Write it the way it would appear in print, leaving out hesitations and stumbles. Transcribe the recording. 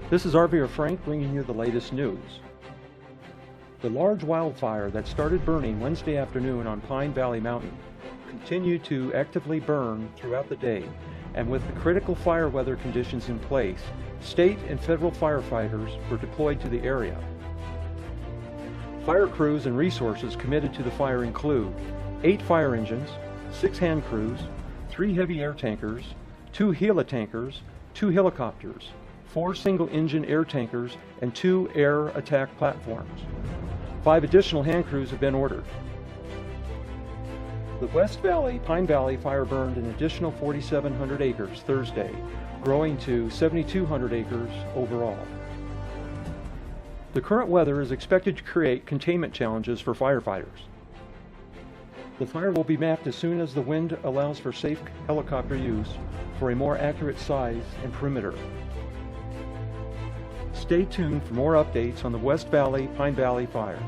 This is RVer Frank bringing you the latest news. The large wildfire that started burning Wednesday afternoon on Pine Valley Mountain continued to actively burn throughout the day, and with the critical fire weather conditions in place, state and federal firefighters were deployed to the area. Fire crews and resources committed to the fire include 8 fire engines, 6 hand crews, 3 heavy air tankers, 2 heli-tankers, 2 helicopters, 4 single-engine air tankers, and 2 air attack platforms. 5 additional hand crews have been ordered. The West Valley, Pine Valley fire burned an additional 4,700 acres Thursday, growing to 7,200 acres overall. The current weather is expected to create containment challenges for firefighters. The fire will be mapped as soon as the wind allows for safe helicopter use for a more accurate size and perimeter. Stay tuned for more updates on the West Valley, Pine Valley fire.